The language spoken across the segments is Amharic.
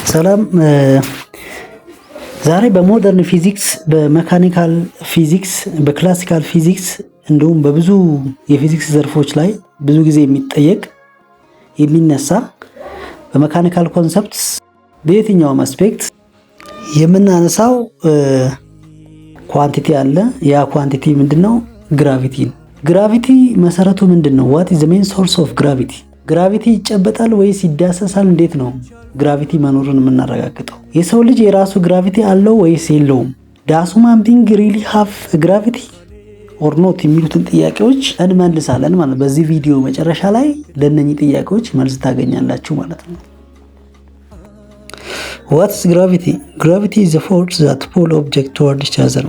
ሰላም። ዛሬ በሞደርን ፊዚክስ፣ በሜካኒካል ፊዚክስ፣ በክላሲካል ፊዚክስ እንዲሁም በብዙ የፊዚክስ ዘርፎች ላይ ብዙ ጊዜ የሚጠየቅ የሚነሳ በሜካኒካል ኮንሰፕትስ በየትኛውም አስፔክት የምናነሳው ኳንቲቲ አለ። ያ ኳንቲቲ ምንድነው? ግራቪቲ ነው። ግራቪቲ መሰረቱ ምንድነው? what is the main source of gravity? ግራቪቲ ይጨበጣል ወይስ ይዳሰሳል? እንዴት ነው ግራቪቲ መኖሩን የምናረጋግጠው? የሰው ልጅ የራሱ ግራቪቲ አለው ወይስ የለውም? does human being really have gravity or not የሚሉትን ጥያቄዎች እንመልሳለን ማለት በዚህ ቪዲዮ መጨረሻ ላይ ለነኚህ ጥያቄዎች መልስ ታገኛላችሁ ማለት ነው። what is gravity? gravity is the force that pull object toward each other.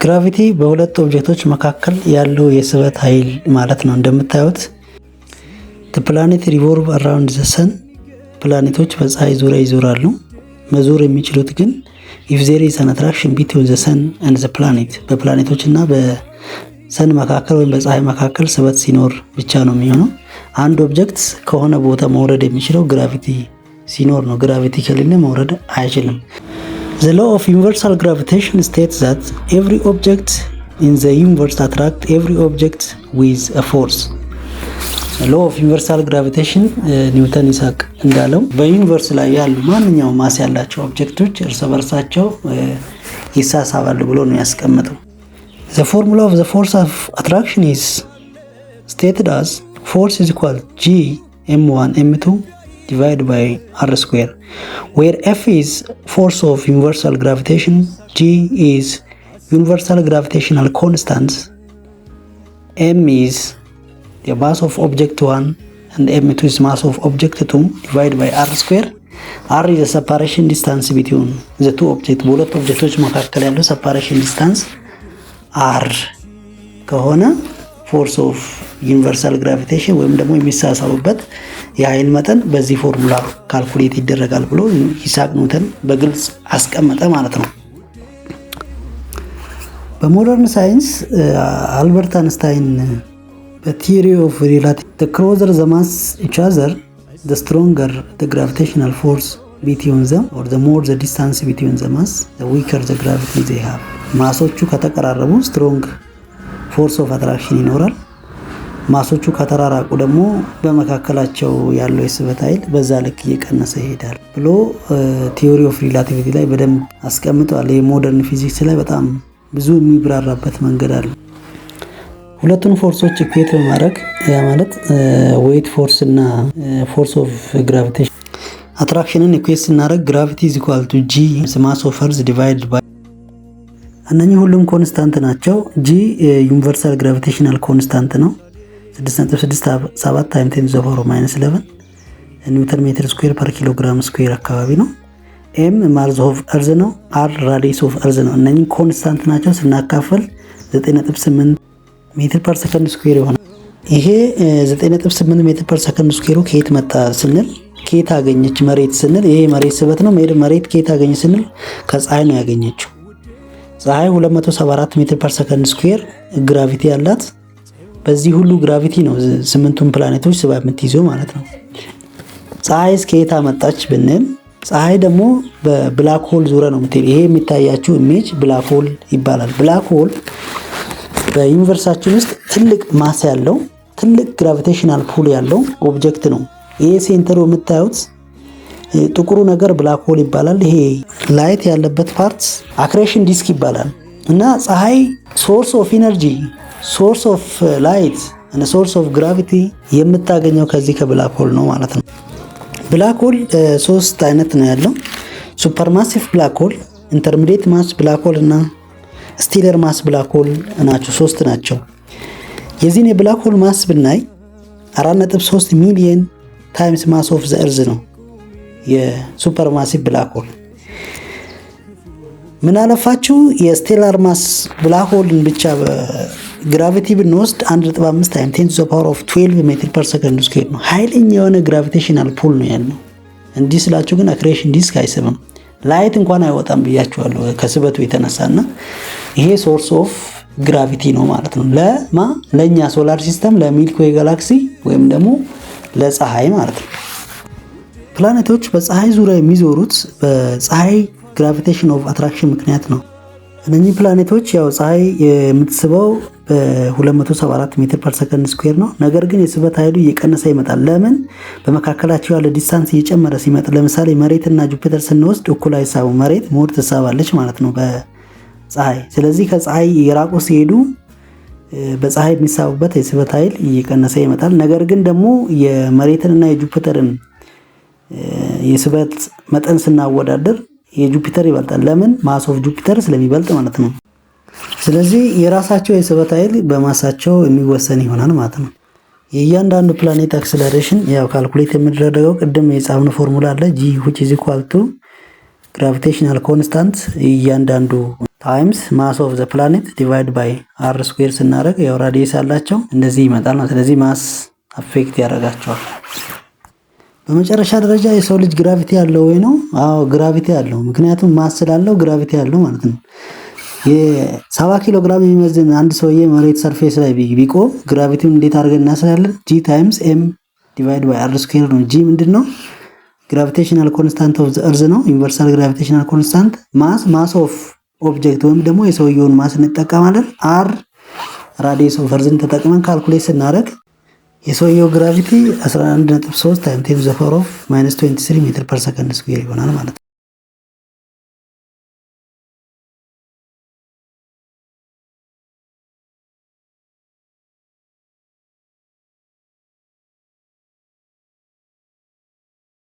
ግራቪቲ በሁለት ኦብጀክቶች መካከል ያለው የስበት ኃይል ማለት ነው። እንደምታዩት the planet revolve around the sun. ፕላኔቶች በፀሐይ ዙሪያ ይዞራሉ። መዞር የሚችሉት ግን if there is an attraction between the sun and the planet, በፕላኔቶች እና በሰን መካከል ወይም በፀሐይ መካከል ስበት ሲኖር ብቻ ነው የሚሆነው። አንድ ኦብጀክት ከሆነ ቦታ መውረድ የሚችለው ግራቪቲ ሲኖር ነው። ግራቪቲ ከሌለ መውረድ አይችልም። The law of universal gravitation states that every object in the universe attracts every object with a force. law of universal gravitation ኒውተን ይሳቅ እንዳለው በዩኒቨርስ ላይ ያሉ ማንኛውም ማስ ያላቸው ኦብጀክቶች እርስ በርሳቸው ይሳሳባሉ ብሎ ነው ያስቀመጠው። The formula of the force of attraction is stated as force is equal to G m1 m2 divided by r square, where F is force of universal gravitation, G is universal gravitational constant, m is the mass of object 1 and m2 is mass of object 2 divided by r square. r is the separation distance between the two objects. በሁለት ኦብጀክቶች መካከል ያለው separation distance r ከሆነ force of universal gravitation ወይም ደግሞ የሚሳሳቡበት የኃይል መጠን በዚህ ፎርሙላ ካልኩሌት ይደረጋል ብሎ ይሳቅ ኒውተን በግልጽ አስቀመጠ ማለት ነው። በሞደርን ሳይንስ አልበርት አንስታይን በቲዮሪ ኦፍ ሪላቲቪቲ the closer the mass each other the stronger the gravitational force between them, or the more the distance between the mass the weaker the gravity they have. ማሶቹ ከተቀራረቡ ስትሮንግ ፎርስ ኦፍ አትራክሽን ይኖራል። ማሶቹ ከተራራቁ ደግሞ በመካከላቸው ያለው የስበት ኃይል በዛ ልክ እየቀነሰ ይሄዳል ብሎ ቲዮሪ ኦፍ ሪላቲቪቲ ላይ በደንብ አስቀምጧል። የሞደርን ፊዚክስ ላይ በጣም ብዙ የሚብራራበት መንገድ አለ። ሁለቱን ፎርሶች ኢኩዌት በማድረግ ያ ማለት ዌይት ፎርስ እና ፎርስ ኦፍ ግራቪቴሽን አትራክሽንን ኢኩዌት ስናደርግ ግራቪቲ is equal to G mass of earth divided by እነኚህ ሁሉም ኮንስታንት ናቸው። G ዩኒቨርሳል ግራቪቴሽናል ኮንስታንት ነው 6.67 times 10 to the power minus 11 ኒውተን ሜትር ስኩዌር ፐር ኪሎግራም ስኩዌር አካባቢ ነው። M ማስ ኦፍ እርዝ ነው። R ራዲየስ ኦፍ እርዝ ነው። እነኚህ ኮንስታንት ናቸው። ስናካፈል 9.8 ሜትር ፐር ሰከንድ ስኩዌር ይሆናል። ይሄ 9.8 ሜትር ፐር ሰከንድ ስኩዌሩ ከየት መጣ ስንል ከየት አገኘች መሬት ስንል ይሄ መሬት ስበት ነው። መሬት ከየት አገኘ ስንል ከፀሐይ ነው ያገኘችው። ፀሐይ 274 ሜትር ፐር ሰከንድ ስኩዌር ግራቪቲ ያላት። በዚህ ሁሉ ግራቪቲ ነው ስምንቱን ፕላኔቶች ስባ የምትይዘው ማለት ነው። ፀሐይ ከየት አመጣች ብንል ፀሐይ ደግሞ በብላክ ሆል ዙሪያ ነው የምትሄድ። ይሄ የሚታያችሁ ኢሜጅ ብላክ ሆል ይባላል። ብላክ ሆል በዩኒቨርሳችን ውስጥ ትልቅ ማስ ያለው ትልቅ ግራቪቴሽናል ፑል ያለው ኦብጀክት ነው። ይሄ ሴንተሩ የምታዩት ጥቁሩ ነገር ብላክ ሆል ይባላል። ይሄ ላይት ያለበት ፓርት አክሬሽን ዲስክ ይባላል። እና ፀሐይ ሶርስ ኦፍ ኢነርጂ፣ ሶርስ ኦፍ ላይት እና ሶርስ ኦፍ ግራቪቲ የምታገኘው ከዚህ ከብላክ ሆል ነው ማለት ነው። ብላክ ሆል ሶስት አይነት ነው ያለው። ሱፐርማሲቭ ብላክ ሆል፣ ኢንተርሚዲየት ማስ ብላክ ሆል እና ስቴለር ማስ ብላክ ሆል ናቸው። ሶስት ናቸው። የዚህን የብላክ ሆል ማስ ብናይ 4.3 ሚሊዮን ታይምስ ማስ ኦፍ ዘ እርዝ ነው የሱፐርማሲቭ ብላክ ሆል። ምን አለፋችሁ የስቴላር ማስ ብላክ ሆልን ብቻ በግራቪቲ ብንወስድ 1.5 ታይም 10 to the power of 12 ሜትር ፐር ሰከንድ ስኩዌር ነው። ኃይለኛ የሆነ ግራቪቴሽናል ፑል ነው ያለው። እንዲህ ስላችሁ ግን አክሬሽን ዲስክ አይስብም። ላይት እንኳን አይወጣም ብያችኋለሁ ከስበቱ የተነሳና ይሄ ሶርስ ኦፍ ግራቪቲ ነው ማለት ነው። ለኛ ሶላር ሲስተም ለሚልክ ዌይ ጋላክሲ ወይም ደግሞ ለፀሐይ ማለት ነው። ፕላኔቶች በፀሐይ ዙሪያ የሚዞሩት በፀሐይ ግራቪቴሽን ኦፍ አትራክሽን ምክንያት ነው። እነኚህ ፕላኔቶች ያው ፀሐይ የምትስበው በ274 ሜትር ፐር ሰከንድ ስኩዌር ነው። ነገር ግን የስበት ኃይሉ እየቀነሰ ይመጣል። ለምን? በመካከላቸው ያለ ዲስታንስ እየጨመረ ሲመጣ፣ ለምሳሌ መሬትና ጁፒተር ስንወስድ እኩል አይሳቡ፣ መሬት ሞር ትሳባለች ማለት ነው በፀሐይ። ስለዚህ ከፀሐይ የራቁ ሲሄዱ በፀሐይ የሚሳቡበት የስበት ኃይል እየቀነሰ ይመጣል። ነገር ግን ደግሞ የመሬትንና የጁፒተርን የስበት መጠን ስናወዳደር የጁፒተር ይበልጣል። ለምን? ማስ ኦፍ ጁፒተር ስለሚበልጥ ማለት ነው። ስለዚህ የራሳቸው የስበት ኃይል በማሳቸው የሚወሰን ይሆናል ማለት ነው። የእያንዳንዱ ፕላኔት አክሰለሬሽን ያው ካልኩሌት የሚደረገው ቅድም የጻፍነው ፎርሙላ አለ g which is equal to gravitational constant እያንዳንዱ ታይምስ ማስ ኦፍ ዘ ፕላኔት ዲቫይድ ባይ r ስኩዌር ስናደርግ ያው ራዲየስ አላቸው እንደዚህ ይመጣል ነው። ስለዚህ ማስ አፌክት ያደርጋቸዋል። በመጨረሻ ደረጃ የሰው ልጅ ግራቪቲ ያለው ወይ ነው? አዎ ግራቪቲ ያለው፣ ምክንያቱም ማስ ስላለው ግራቪቲ ያለው ማለት ነው። የ70 ኪሎ ግራም የሚመዝን አንድ ሰውዬ መሬት ሰርፌስ ላይ ቢቆም ግራቪቲውን እንዴት አድርገን እናስላለን? g ታይምስ m ዲቫይድ ባይ r ስኩዌር ነው። g ምንድነው? ግራቪቴሽናል ኮንስታንት ኦፍ ዘ እርዝ ነው። ዩኒቨርሳል ግራቪቴሽናል ኮንስታንት። ማስ ኦፍ ኦብጀክት ወይም ደግሞ የሰውየውን ማስ እንጠቀማለን። r ራዲየስ ኦፍ እርዝን ተጠቅመን ካልኩሌት ስናደርግ የሰውየው ግራቪቲ 11.3 ታይምስ 10 to the power of -23 ሜትር ፐር ሰከንድ ስኩዌር ይሆናል ማለት ነው።